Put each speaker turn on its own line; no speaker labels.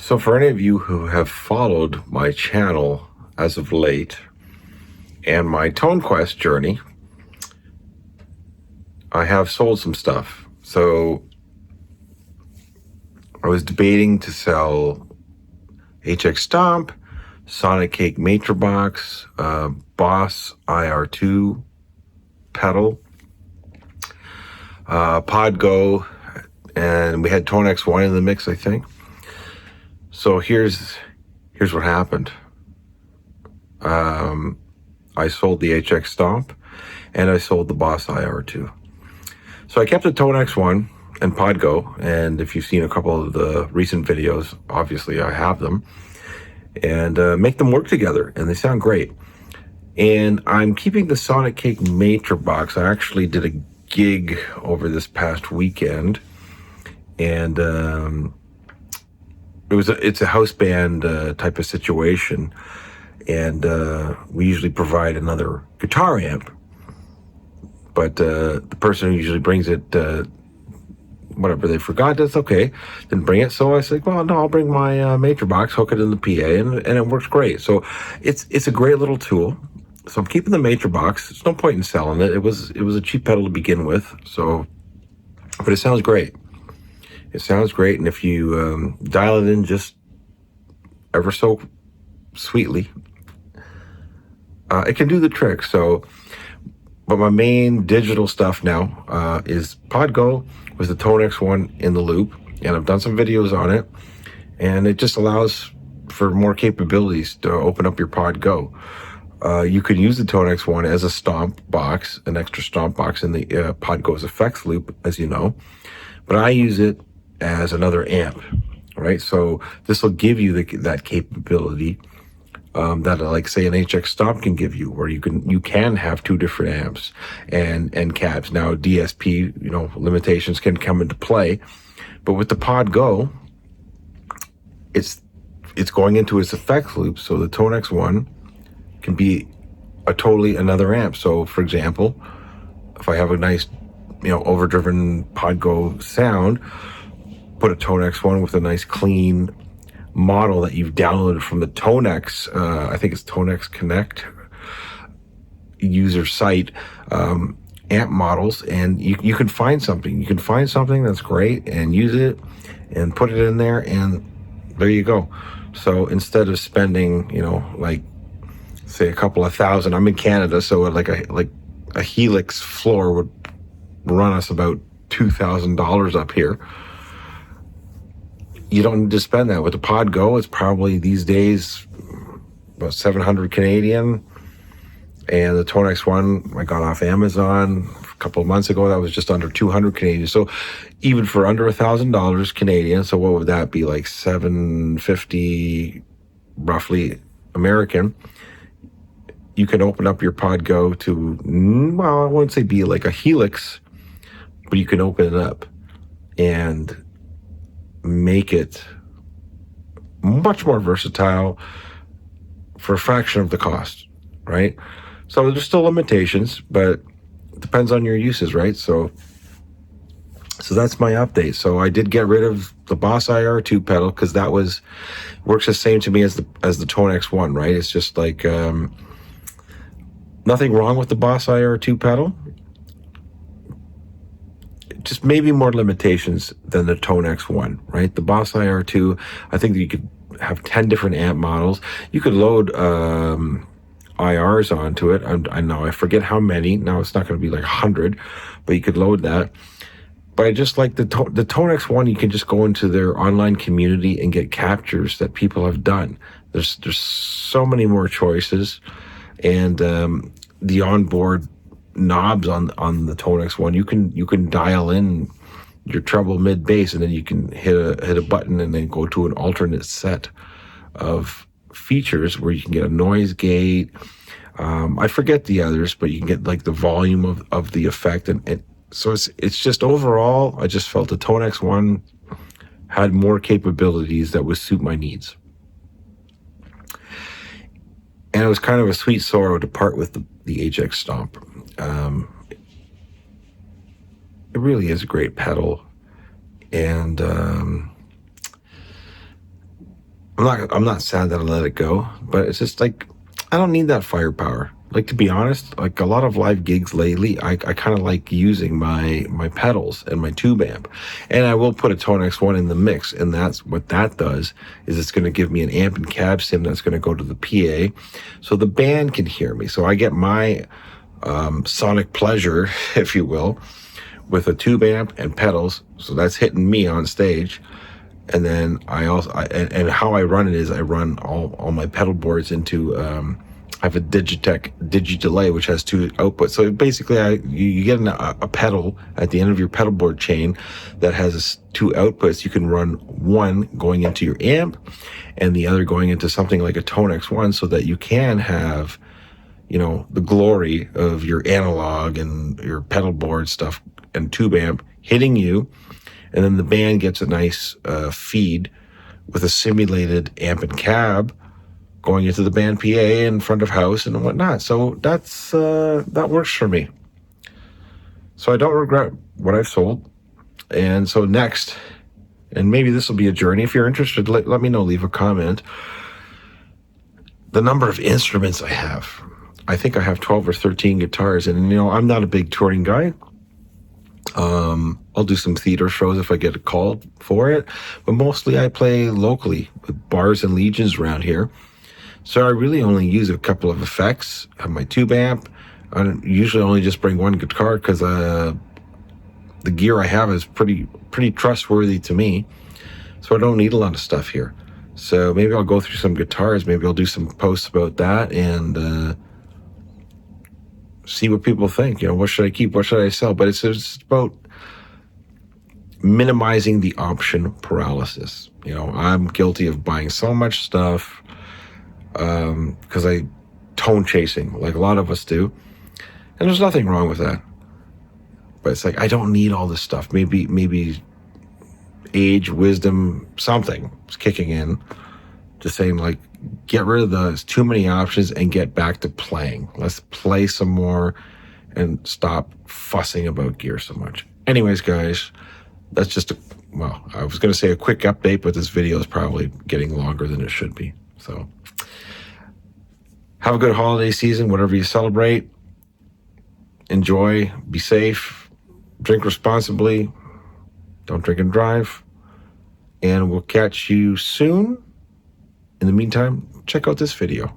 So for any of you who have followed my channel as of late and my ToneQuest journey, I have sold some stuff. So I was debating to sell HX Stomp, Sonic Cake Matrix, Boss IR2 pedal, Pod Go, and we had ToneX 1 in the mix, I think. So here's what happened. I sold the HX Stomp and I sold the Boss IR2. So I kept the ToneX 1 and Pod Go, and if you've seen a couple of the recent videos, obviously I have them, and make them work together, and they sound great. And I'm keeping the Sonic Cake Matrix. I actually did a gig over this past weekend, and it's a house band type of situation, and we usually provide another guitar amp, but the person who usually brings it, whatever, they forgot, that's okay, didn't bring it. So I said, well, no, I'll bring my Matrix, hook it in the PA, and it works great. So it's a great little tool. So I'm keeping the Matrix. There's no point in selling it. It was a cheap pedal to begin with. So, but it sounds great. It sounds great, and if you dial it in just ever so sweetly, it can do the trick. So, but my main digital stuff now is Pod Go with the ToneX 1 in the loop, and I've done some videos on it, and it just allows for more capabilities to open up your Pod Go. You can use the ToneX 1 as a stomp box, an extra stomp box in the Pod Go's effects loop, as you know, but I use it as another amp, right? So this will give you that capability that, like, say, an HX Stomp can give you, where you can have two different amps and cabs. Now DSP, limitations can come into play, but with the Pod Go, it's going into its effects loop, so the ToneX 1 can be a totally another amp. So for example, if I have a nice, overdriven Pod Go sound, put a ToneX 1 with a nice clean model that you've downloaded from the ToneX, I think it's ToneX Connect user site, amp models, and you can find something. You can find something that's great and use it and put it in there, and there you go. So instead of spending, like, say, a couple of thousand, I'm in Canada, so like a Helix floor would run us about $2,000 up here. You don't need to spend that. With the Pod Go, it's probably these days about 700 Canadian. And the ToneX 1 I got off Amazon a couple of months ago. That was just under 200 Canadian. So even for under $1,000 Canadian, so what would that be, like $750 roughly American? You can open up your Pod Go to, well, I wouldn't say be like a Helix, but you can open it up and make it much more versatile for a fraction of the cost, right? So there's still limitations, but it depends on your uses, right? So that's my update. So I did get rid of the Boss IR2 pedal because that works the same to me as the ToneX 1, right? It's just like nothing wrong with the Boss IR2 pedal. Just maybe more limitations than the ToneX 1, right? The Boss IR2, I think that you could have 10 different amp models. You could load IRs onto it. I know, I forget how many. Now it's not going to be like 100, but you could load that. But I just like the ToneX 1, you can just go into their online community and get captures that people have done. There's so many more choices, and the onboard knobs on the ToneX 1, you can dial in your treble, mid, bass, and then you can hit a button and then go to an alternate set of features where you can get a noise gate. I forget the others, but you can get like the volume of the effect, and so it's just overall, I just felt the ToneX 1 had more capabilities that would suit my needs. And it was kind of a sweet sorrow to part with the HX Stomp. It really is a great pedal, and I'm not sad that I let it go, but it's just like, I don't need that firepower. Like, to be honest, like a lot of live gigs lately, I kind of like using my pedals and my tube amp. And I will put a ToneX one in the mix, and that's what that does, is it's going to give me an amp and cab sim that's going to go to the PA so the band can hear me. So I get my sonic pleasure, if you will, with a tube amp and pedals. So that's hitting me on stage. And then and how I run it is I run all my pedal boards into, I have a Digitech Digi-Delay, which has 2 outputs. So basically you get a pedal at the end of your pedal board chain that has 2 outputs. You can run one going into your amp and the other going into something like a ToneX one, so that you can have, the glory of your analog and your pedal board stuff and tube amp hitting you. And then the band gets a nice feed with a simulated amp and cab going into the band PA in front of house and whatnot. So that works for me. So I don't regret what I've sold. And so next, and maybe this will be a journey. If you're interested, let me know, leave a comment. The number of instruments I have. I think I have 12 or 13 guitars. And, I'm not a big touring guy. I'll do some theater shows if I get a call for it, but mostly I play locally with bars and legions around here. So I really only use a couple of effects. I have my tube amp. I usually only just bring one guitar because the gear I have is pretty trustworthy to me. So I don't need a lot of stuff here. So maybe I'll go through some guitars. Maybe I'll do some posts about that and see what people think. What should I keep? What should I sell? But it's just about minimizing the option paralysis. I'm guilty of buying so much stuff because I tone chasing like a lot of us do. And there's nothing wrong with that. But it's like, I don't need all this stuff. Maybe age, wisdom, something is kicking in. Just saying, like, get rid of those too many options and get back to playing. Let's play some more and stop fussing about gear so much. Anyways, guys, that's just I was going to say a quick update, but this video is probably getting longer than it should be. So have a good holiday season, whatever you celebrate. Enjoy, be safe, drink responsibly, don't drink and drive, and we'll catch you soon. In the meantime, check out this video.